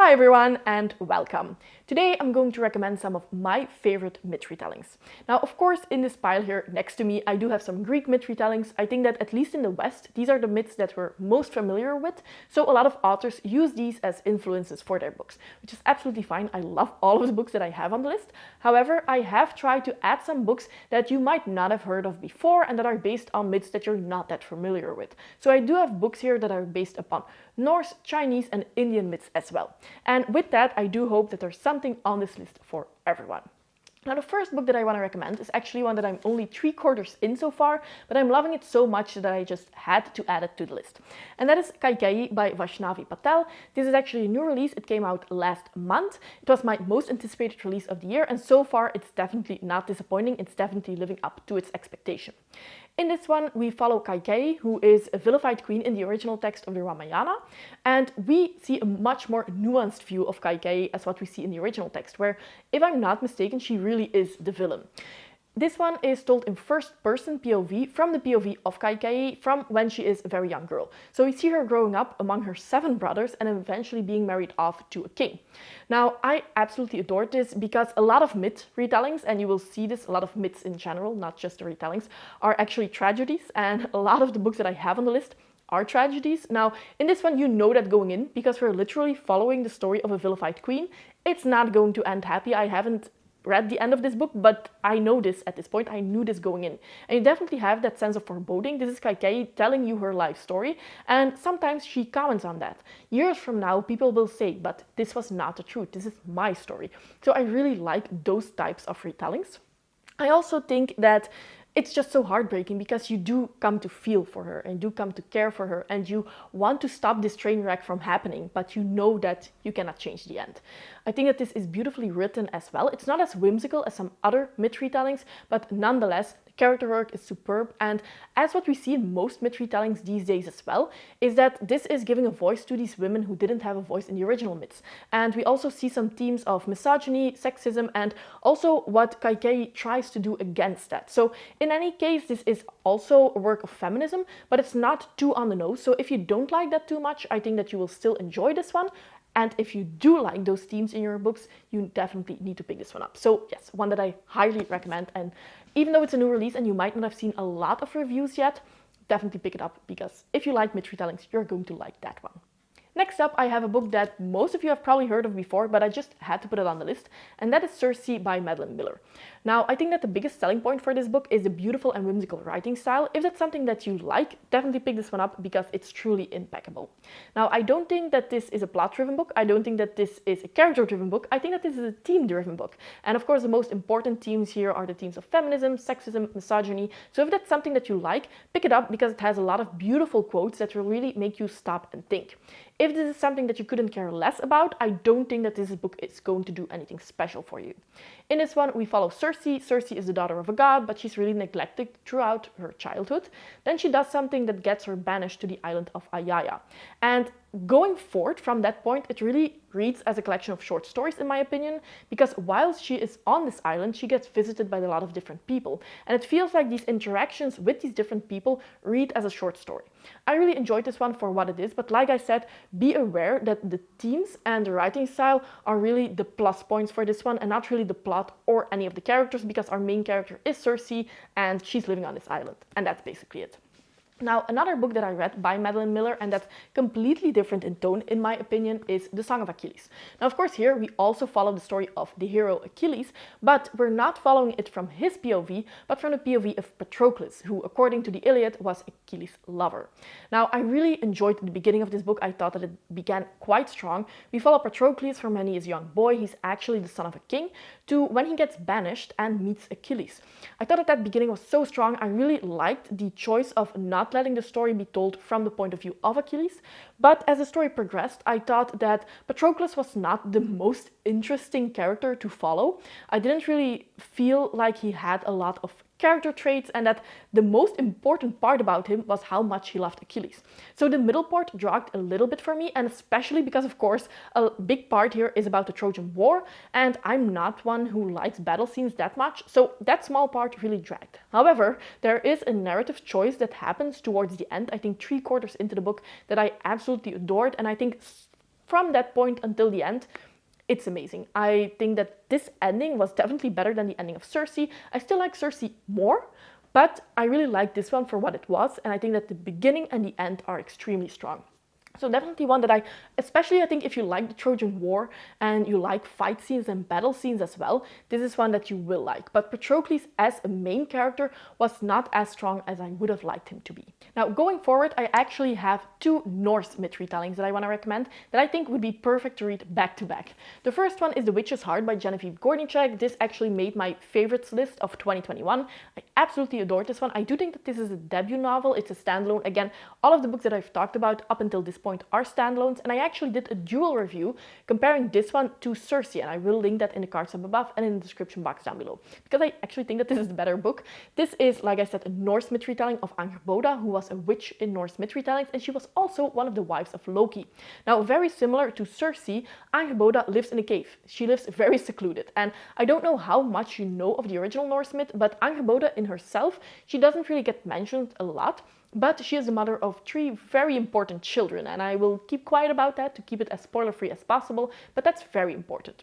Hi everyone and welcome. Today I'm going to recommend some of my favorite myth retellings. Now of course in this pile here next to me I do have some Greek myth retellings. I think that at least in the West these are the myths that we're most familiar with, so a lot of authors use these as influences for their books, which is absolutely fine. I love all of the books that I have on the list. However, I have tried to add some books that you might not have heard of before and that are based on myths that you're not that familiar with. So I do have books here that are based upon Norse, Chinese and Indian myths as well. And with that, I do hope that there's something on this list for everyone. Now, the first book that I want to recommend is actually one that I'm only 3/4 in so far, but I'm loving it so much that I just had to add it to the list. And that is Kaikei by Vaishnavi Patel. This is actually a new release. It came out last month. It was my most anticipated release of the year, and so far it's definitely not disappointing. It's definitely living up to its expectation. In this one, we follow Kaikei, who is a vilified queen in the original text of the Ramayana, and we see a much more nuanced view of Kaikei as what we see in the original text, where, if I'm not mistaken, she really is the villain. This one is told in first-person POV, from the POV of Kaikei, from when she is a very young girl. So we see her growing up among her 7 brothers and eventually being married off to a king. Now, I absolutely adored this because a lot of myth retellings, and you will see this, a lot of myths in general, not just the retellings, are actually tragedies, and a lot of the books that I have on the list are tragedies. Now, in this one, you know that going in, because we're literally following the story of a vilified queen. It's not going to end happy. I haven't read the end of this book, but I know this at this point. I knew this going in. And you definitely have that sense of foreboding. This is Kaikei telling you her life story, and sometimes she comments on that. Years from now, people will say, but this was not the truth. This is my story. So I really like those types of retellings. I also think that it's just so heartbreaking because you do come to feel for her and do come to care for her, and you want to stop this train wreck from happening, but you know that you cannot change the end. I think that this is beautifully written as well. It's not as whimsical as some other myth retellings, but nonetheless, the character work is superb. And as what we see in most myth retellings these days as well, is that this is giving a voice to these women who didn't have a voice in the original myths. And we also see some themes of misogyny, sexism, and also what Kaikei tries to do against that. So in any case, this is also a work of feminism, but it's not too on the nose. So if you don't like that too much, I think that you will still enjoy this one. And if you do like those themes in your books, you definitely need to pick this one up. So yes, one that I highly recommend. And even though it's a new release and you might not have seen a lot of reviews yet, definitely pick it up, because if you like myth retellings, you're going to like that one. Next up, I have a book that most of you have probably heard of before, but I just had to put it on the list, and that is Cersei by Madeline Miller. Now, I think that the biggest selling point for this book is the beautiful and whimsical writing style. If that's something that you like, definitely pick this one up because it's truly impeccable. Now, I don't think that this is a plot-driven book. I don't think that this is a character-driven book. I think that this is a theme-driven book. And of course, the most important themes here are the themes of feminism, sexism, misogyny. So if that's something that you like, pick it up because it has a lot of beautiful quotes that will really make you stop and think. If this is something that you couldn't care less about, I don't think that this book is going to do anything special for you. In this one, we follow Cersei. Cersei is the daughter of a god, but she's really neglected throughout her childhood. Then she does something that gets her banished to the island of Ayaya. And going forward from that point, it really reads as a collection of short stories, in my opinion, because while she is on this island, she gets visited by a lot of different people. And it feels like these interactions with these different people read as a short story. I really enjoyed this one for what it is, but like I said, be aware that the themes and the writing style are really the plus points for this one and not really the plot or any of the characters, because our main character is Cersei and she's living on this island, and that's basically it. Now, another book that I read by Madeline Miller, and that's completely different in tone, in my opinion, is The Song of Achilles. Now, of course, here we also follow the story of the hero Achilles, but we're not following it from his POV, but from the POV of Patroclus, who, according to the Iliad, was Achilles' lover. Now, I really enjoyed the beginning of this book. I thought that it began quite strong. We follow Patroclus from when he is a young boy. He's actually the son of a king, to when he gets banished and meets Achilles. I thought that beginning was so strong. I really liked the choice of not letting the story be told from the point of view of Achilles. But as the story progressed, I thought that Patroclus was not the most interesting character to follow. I didn't really feel like he had a lot of character traits, and that the most important part about him was how much he loved Achilles. So the middle part dragged a little bit for me, and especially because, of course, a big part here is about the Trojan War, and I'm not one who likes battle scenes that much, so that small part really dragged. However, there is a narrative choice that happens towards the end, I think 3/4 into the book, that I absolutely adored, and I think from that point until the end, it's amazing. I think that this ending was definitely better than the ending of Cersei. I still like Cersei more, but I really like this one for what it was, and I think that the beginning and the end are extremely strong. So definitely one that especially I think if you like the Trojan War and you like fight scenes and battle scenes as well, this is one that you will like. But Patroclus as a main character was not as strong as I would have liked him to be. Now going forward, I actually have two Norse myth retellings that I want to recommend that I think would be perfect to read back to back. The first one is The Witch's Heart by Genevieve Gornichek. This actually made my favorites list of 2021. I absolutely adore this one. I do think that this is a debut novel. It's a standalone. Again, all of the books that I've talked about up until this point are standalones, and I actually did a dual review comparing this one to Cersei, and I will link that in the cards up above and in the description box down below, because I actually think that this is the better book. This is, like I said, a Norse myth retelling of Angerboda, who was a witch in Norse myth retellings, and she was also one of the wives of Loki. Now, very similar to Cersei, Angerboda lives in a cave. She lives very secluded, and I don't know how much you know of the original Norse myth, but Angerboda in herself, she doesn't really get mentioned a lot. But she is the mother of 3 very important children, and I will keep quiet about that to keep it as spoiler-free as possible, but that's very important.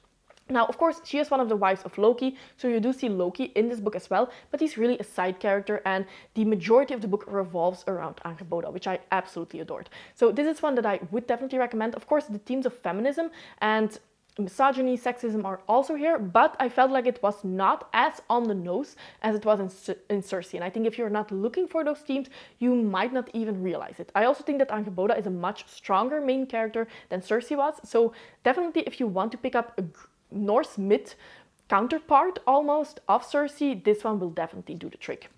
Now, of course, she is one of the wives of Loki, so you do see Loki in this book as well, but he's really a side character, and the majority of the book revolves around Angerboda, which I absolutely adored. So this is one that I would definitely recommend. Of course, the themes of feminism and misogyny, sexism are also here, but I felt like it was not as on the nose as it was in Cersei. And I think if you're not looking for those themes, you might not even realize it. I also think that Angerboda is a much stronger main character than Cersei was. So definitely if you want to pick up a Norse myth counterpart almost of Cersei, this one will definitely do the trick.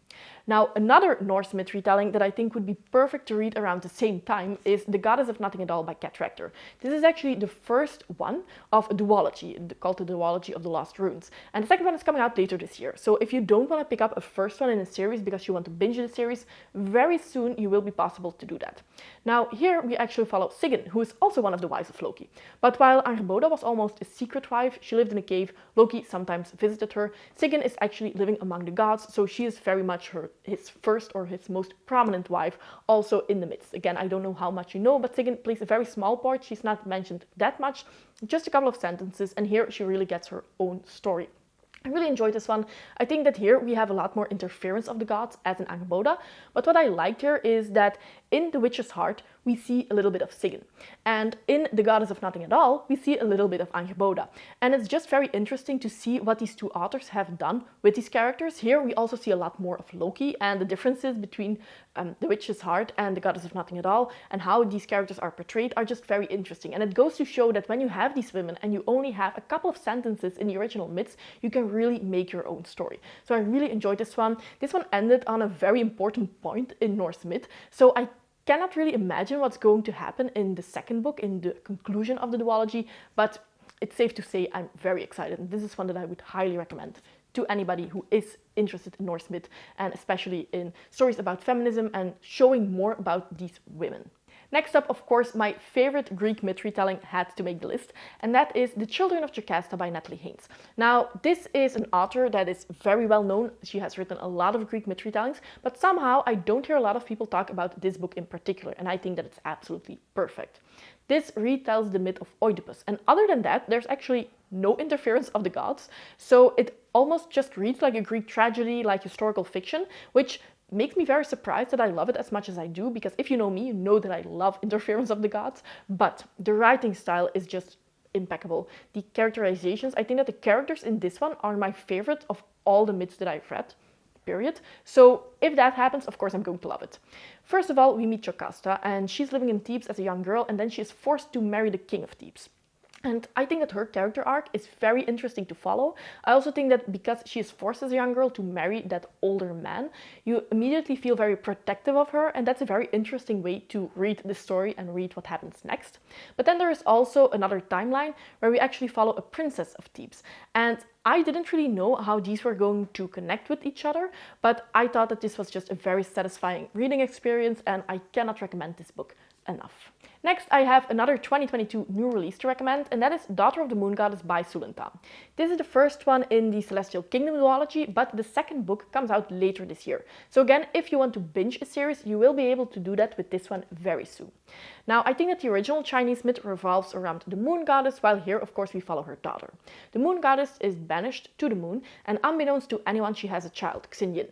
Now, another Norse myth retelling that I think would be perfect to read around the same time is The Goddess of Nothing at All by Kat Rector. This is actually the first one of a duology, called the Duology of the Lost Runes. And the second one is coming out later this year. So if you don't want to pick up a first one in a series because you want to binge the series, very soon you will be possible to do that. Now, here we actually follow Sigyn, who is also one of the wives of Loki. But while Angerboda was almost a secret wife, she lived in a cave, Loki sometimes visited her. Sigyn is actually living among the gods, so she is very much his first or his most prominent wife, also in the midst. Again, I don't know how much you know, but Sigyn plays a very small part. She's not mentioned that much, just a couple of sentences, and here she really gets her own story. I really enjoyed this one. I think that here we have a lot more interference of the gods as in Angerboda, but what I liked here is that in The Witch's Heart, we see a little bit of Sigyn. And in The Goddess of Nothing at All, we see a little bit of Angerboda. And it's just very interesting to see what these two authors have done with these characters. Here we also see a lot more of Loki and the differences between The Witch's Heart and The Goddess of Nothing at All, and how these characters are portrayed are just very interesting. And it goes to show that when you have these women and you only have a couple of sentences in the original myths, you can really make your own story. So I really enjoyed this one. This one ended on a very important point in Norse myth. So I cannot really imagine what's going to happen in the second book, in the conclusion of the duology, but it's safe to say I'm very excited. And this is one that I would highly recommend to anybody who is interested in Norse myth, and especially in stories about feminism and showing more about these women. Next up, of course, my favorite Greek myth retelling had to make the list, and that is The Children of Jocasta by Natalie Haynes. Now, this is an author that is very well known. She has written a lot of Greek myth retellings, but somehow I don't hear a lot of people talk about this book in particular, and I think that it's absolutely perfect. This retells the myth of Oedipus, and other than that, there's actually no interference of the gods, so it almost just reads like a Greek tragedy, like historical fiction, which makes me very surprised that I love it as much as I do, because if you know me, you know that I love interference of the gods, but the writing style is just impeccable. The characterizations, I think that the characters in this one are my favorite of all the myths that I've read, period. So if that happens, of course I'm going to love it. First of all, we meet Jocasta, and she's living in Thebes as a young girl, and then she is forced to marry the king of Thebes. And I think that her character arc is very interesting to follow. I also think that because she is forced as a young girl to marry that older man, you immediately feel very protective of her, and that's a very interesting way to read the story and read what happens next. But then there is also another timeline where we actually follow a princess of Thebes. And I didn't really know how these were going to connect with each other, but I thought that this was just a very satisfying reading experience, and I cannot recommend this book enough. Next, I have another 2022 new release to recommend, and that is Daughter of the Moon Goddess by Sulenta. This is the first one in the Celestial Kingdom duology, but the second book comes out later this year. So again, if you want to binge a series, you will be able to do that with this one very soon. Now, I think that the original Chinese myth revolves around the Moon Goddess, while here, of course, we follow her daughter. The Moon Goddess is banished to the moon, and unbeknownst to anyone, she has a child, Xinyin.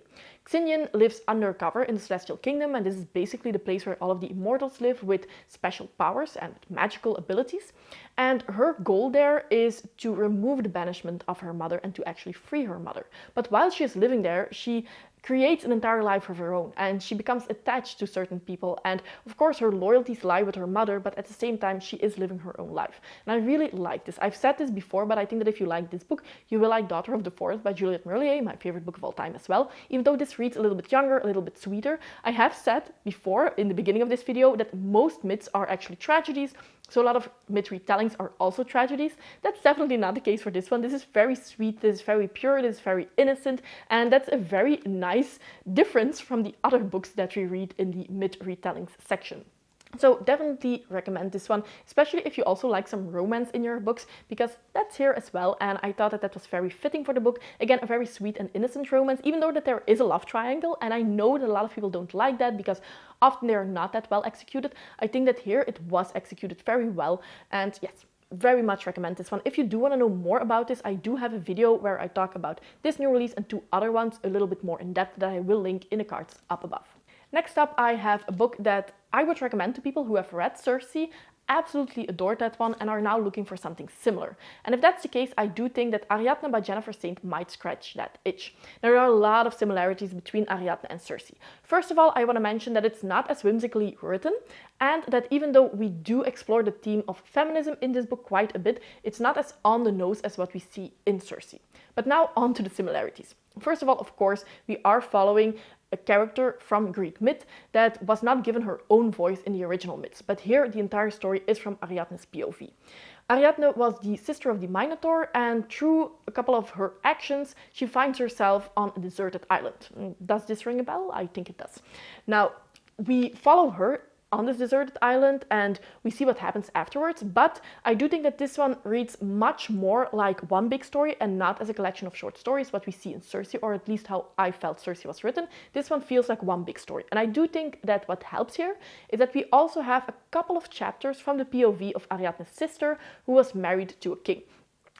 Xinyin lives undercover in the Celestial Kingdom, and this is basically the place where all of the immortals live with special powers and magical abilities. And her goal there is to remove the banishment of her mother and to actually free her mother. But while she is living there, she creates an entire life of her own, and she becomes attached to certain people, and of course her loyalties lie with her mother, but at the same time she is living her own life. And I really like this. I've said this before, but I think that if you like this book, you will like Daughter of the Forest by Juliette Merlier, my favorite book of all time as well, even though this reads a little bit younger, a little bit sweeter. I have said before in the beginning of this video that most myths are actually tragedies, so a lot of myth retellings are also tragedies. That's definitely not the case for this one. This is very sweet, this is very pure, this is very innocent, and that's a very nice difference from the other books that we read in the myth retellings section. So definitely recommend this one, especially if you also like some romance in your books, because that's here as well, and I thought that that was very fitting for the book. Again, a very sweet and innocent romance, even though that there is a love triangle, and I know that a lot of people don't like that because often they are not that well executed. I think that here it was executed very well, and yes, very much recommend this one. If you do want to know more about this, I do have a video where I talk about this new release and two other ones a little bit more in depth that I will link in the cards up above. Next up, I have a book that I would recommend to people who have read Cersei, absolutely adored that one, and are now looking for something similar. And if that's the case, I do think that Ariatna by Jennifer Saint might scratch that itch. There are a lot of similarities between Ariatna and Cersei. First of all, I want to mention that it's not as whimsically written, and that even though we do explore the theme of feminism in this book quite a bit, it's not as on the nose as what we see in Cersei. But now on to the similarities. First of all, of course, we are following a character from Greek myth that was not given her own voice in the original myths, but here the entire story is from Ariadne's POV. Ariadne was the sister of the Minotaur, and through a couple of her actions, she finds herself on a deserted island. Does this ring a bell? I think it does. Now, we follow her on this deserted island and we see what happens afterwards, but I do think that this one reads much more like one big story and not as a collection of short stories, what we see in Cersei, or at least how I felt Cersei was written. This one feels like one big story, and I do think that what helps here is that we also have a couple of chapters from the POV of Ariadne's sister, who was married to a king.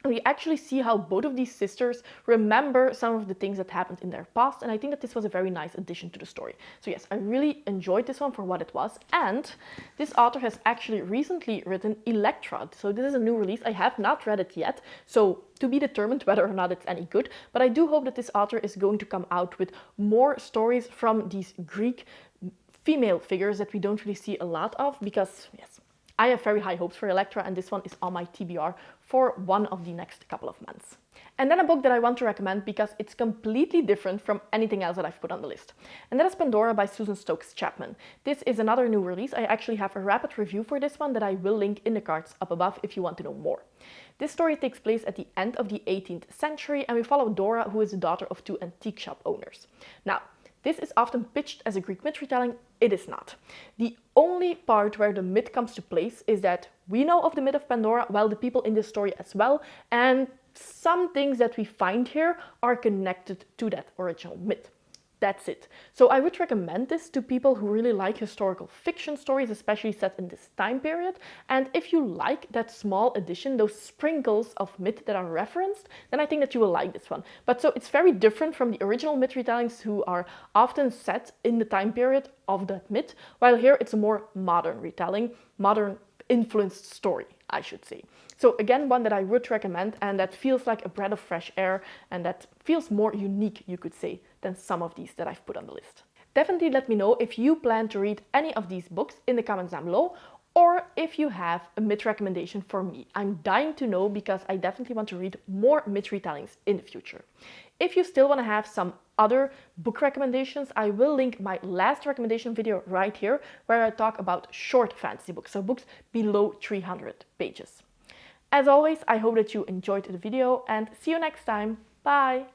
We actually see how both of these sisters remember some of the things that happened in their past, and I think that this was a very nice addition to the story. So yes, I really enjoyed this one for what it was, and this author has actually recently written Electra. So this is a new release. I have not read it yet, so to be determined whether or not it's any good, but I do hope that this author is going to come out with more stories from these Greek female figures that we don't really see a lot of, because yes, I have very high hopes for Electra, and this one is on my TBR for one of the next couple of months. And then a book that I want to recommend because it's completely different from anything else that I've put on the list. And that is Pandora by Susan Stokes Chapman. This is another new release. I actually have a rapid review for this one that I will link in the cards up above if you want to know more. This story takes place at the end of the 18th century, and we follow Dora, who is the daughter of two antique shop owners. Now, this is often pitched as a Greek myth retelling. It is not. The only part where the myth comes to place is that we know of the myth of Pandora, while the people in this story as well, and some things that we find here are connected to that original myth. That's it. So I would recommend this to people who really like historical fiction stories, especially set in this time period. And if you like that small addition, those sprinkles of myth that are referenced, then I think that you will like this one. But so it's very different from the original myth retellings, who are often set in the time period of that myth, while here it's a more modern retelling, modern influenced story, I should say. So again, one that I would recommend, and that feels like a breath of fresh air, and that feels more unique, you could say, than some of these that I've put on the list. Definitely let me know if you plan to read any of these books in the comments down below, or if you have a myth recommendation for me. I'm dying to know, because I definitely want to read more myth retellings in the future. If you still want to have some other book recommendations, I will link my last recommendation video right here, where I talk about short fantasy books, so books below 300 pages. As always, I hope that you enjoyed the video, and see you next time. Bye!